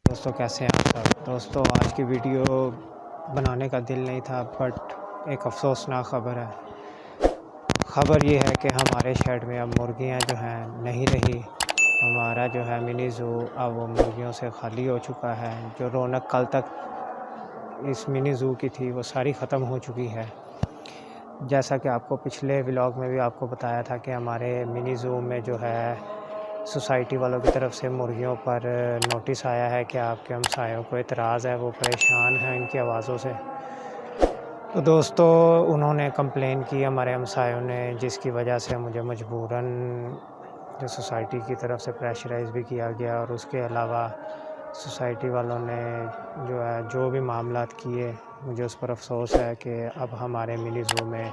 دوستوں کیسے ہیں آپ سب؟ دوستوں آج کی ویڈیو بنانے کا دل نہیں تھا، بٹ ایک افسوسناک خبر ہے۔ خبر یہ ہے کہ ہمارے شیڈ میں اب مرغیاں جو ہیں نہیں رہی۔ ہمارا جو ہے منی زو اب وہ مرغیوں سے خالی ہو چکا ہے۔ جو رونق کل تک اس منی زو کی تھی وہ ساری ختم ہو چکی ہے۔ جیسا کہ آپ کو پچھلے ولاگ میں بھی آپ کو بتایا تھا کہ ہمارے منی زو میں جو ہے سوسائٹی والوں کی طرف سے مرغیوں پر نوٹس آیا ہے کہ آپ کے ہمسایوں کو اعتراض ہے، وہ پریشان ہیں ان کی آوازوں سے۔ تو دوستو انہوں نے کمپلین کی ہمارے ہمسایوں نے، جس کی وجہ سے مجھے مجبوراً جو سوسائٹی کی طرف سے پریشرائز بھی کیا گیا، اور اس کے علاوہ سوسائٹی والوں نے جو بھی معاملات کیے، مجھے اس پر افسوس ہے کہ اب ہمارے منی زو میں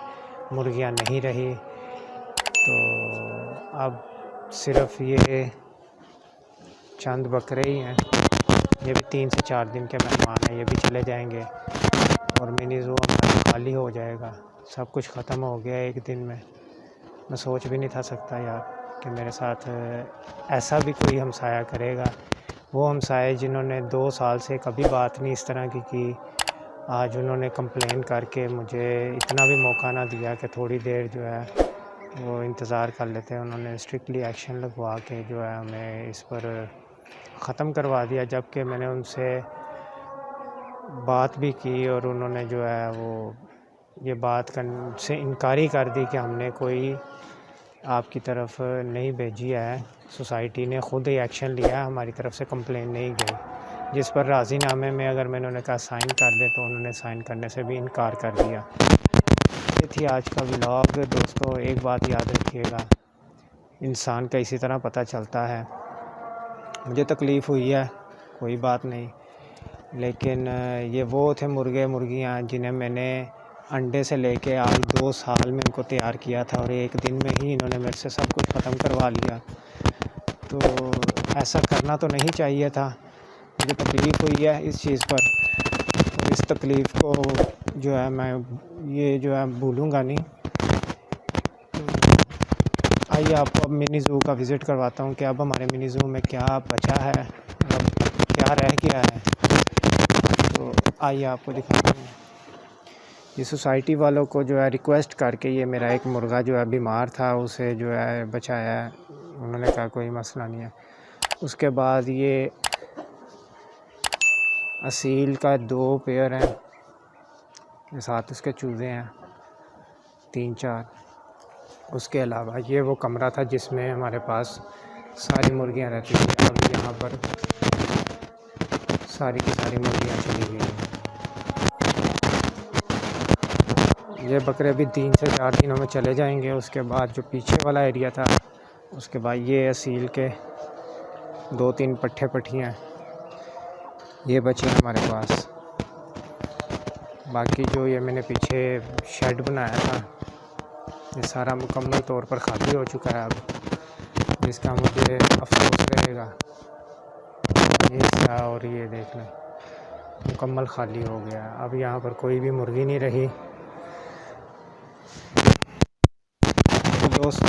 مرغیاں نہیں رہی۔ تو اب صرف یہ چند بکرے ہی ہیں، یہ بھی 3 سے 4 دن کے مہمان ہیں، یہ بھی چلے جائیں گے اور منی زو ہمارا خالی ہو جائے گا۔ سب کچھ ختم ہو گیا ایک دن میں۔ میں سوچ بھی نہیں تھا سکتا یار کہ میرے ساتھ ایسا بھی کوئی ہمسایہ کرے گا۔ وہ ہمسائے جنہوں نے 2 سال سے کبھی بات نہیں اس طرح کی، آج انہوں نے کمپلین کر کے مجھے اتنا بھی موقع نہ دیا کہ تھوڑی دیر جو ہے وہ انتظار کر لیتے ہیں۔ انہوں نے اسٹرکٹلی ایکشن لگوا کے جو ہے ہمیں اس پر ختم کروا دیا، جبکہ میں نے ان سے بات بھی کی اور انہوں نے جو ہے وہ یہ بات سے انکاری کر دی کہ ہم نے کوئی آپ کی طرف نہیں بھیجی ہے، سوسائٹی نے خود ہی ایکشن لیا ہے، ہماری طرف سے کمپلین نہیں گئی۔ جس پر راضی نامے میں اگر میں نے کہا سائن کر دے تو انہوں نے سائن کرنے سے بھی انکار کر دیا۔ یہ تھی آج کا ولاگ۔ دوستو ایک بات یاد رکھیے گا، انسان کا اسی طرح پتہ چلتا ہے۔ مجھے تکلیف ہوئی ہے، کوئی بات نہیں، لیکن یہ وہ تھے مرغے مرغیاں جنہیں میں نے انڈے سے لے کے آج 2 سال میں ان کو تیار کیا تھا، اور ایک دن میں ہی انہوں نے میرے سے سب کچھ ختم کروا لیا۔ تو ایسا کرنا تو نہیں چاہیے تھا۔ مجھے تکلیف ہوئی ہے اس چیز پر، اور اس تکلیف کو جو ہے میں بھولوں گا نہیں۔ آئیے آپ کو اب منی زو کا وزٹ کرواتا ہوں کہ اب ہمارے منی زو میں کیا بچا ہے، اب کیا رہ گیا ہے۔ تو آئیے آپ کو دکھاتا ہوں۔ یہ سوسائٹی والوں کو جو ہے ریکویسٹ کر کے یہ میرا ایک مرغا جو ہے بیمار تھا، اسے جو ہے بچایا ہے۔ انہوں نے کہا کوئی مسئلہ نہیں ہے۔ اس کے بعد یہ اصیل کا 2 پیئر ہیں، ساتھ اس کے چوزے ہیں 3-4۔ اس کے علاوہ یہ وہ کمرہ تھا جس میں ہمارے پاس ساری مرغیاں رہتی تھیں۔ اب یہاں پر ساری کی ساری مرغیاں چلی گئی ہیں۔ یہ بکرے بھی 3 سے 4 دنوں میں چلے جائیں گے۔ اس کے بعد جو پیچھے والا ایریا تھا، اس کے بعد یہ اصیل کے 2-3 پٹھے پٹھیاں یہ بچے ہیں ہمارے پاس۔ باقی جو یہ میں نے پیچھے شیڈ بنایا تھا، یہ سارا مکمل طور پر خالی ہو چکا ہے اب، جس کا مجھے افسوس رہے گا۔ یہ حصہ اور یہ دیکھ لیں مکمل خالی ہو گیا، اب یہاں پر کوئی بھی مرغی نہیں رہی۔ دوست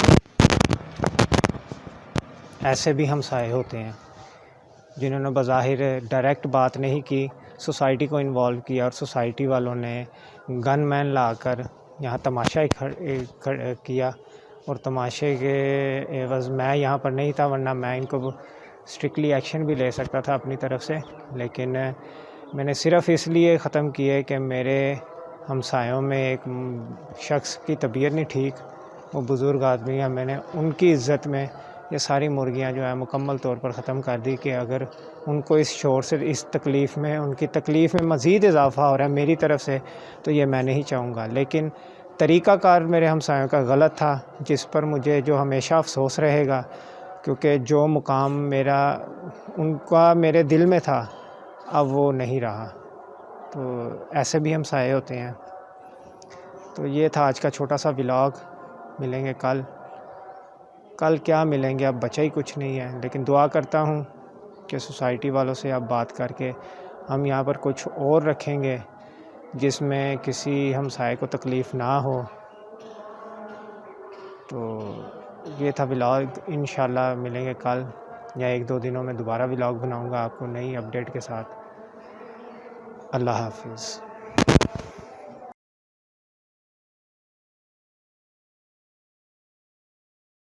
ایسے بھی ہمسائے ہوتے ہیں جنہوں نے بظاہر ڈائریکٹ بات نہیں کی، سوسائٹی کو انوالو کیا، اور سوسائٹی والوں نے گن مین لا کر یہاں تماشا کیا، اور تماشے کے عوض میں یہاں پر نہیں تھا، ورنہ میں ان کو اسٹرکٹلی ایکشن بھی لے سکتا تھا اپنی طرف سے۔ لیکن میں نے صرف اس لیے ختم کیے کہ میرے ہمسایوں میں ایک شخص کی طبیعت نہیں ٹھیک، وہ بزرگ آدمی ہیں، میں نے ان کی عزت میں یہ ساری مرغیاں جو ہے مکمل طور پر ختم کر دی کہ اگر ان کو اس شور سے اس تکلیف میں، ان کی تکلیف میں مزید اضافہ ہو رہا ہے میری طرف سے، تو یہ میں نہیں چاہوں گا۔ لیکن طریقہ کار میرے ہمسایوں کا غلط تھا، جس پر مجھے جو ہمیشہ افسوس رہے گا، کیونکہ جو مقام میرا ان کا میرے دل میں تھا اب وہ نہیں رہا۔ تو ایسے بھی ہمسائے ہوتے ہیں۔ تو یہ تھا آج کا چھوٹا سا ولاگ۔ ملیں گے کل کیا ملیں گے، اب بچا ہی کچھ نہیں ہے، لیکن دعا کرتا ہوں کہ سوسائٹی والوں سے اب بات کر کے ہم یہاں پر کچھ اور رکھیں گے جس میں کسی ہمسائے کو تکلیف نہ ہو۔ تو یہ تھا ولاگ، انشاءاللہ ملیں گے کل۔ یا 1-2 دنوں میں دوبارہ ولاگ بناؤں گا آپ کو نئی اپڈیٹ کے ساتھ۔ اللہ حافظ۔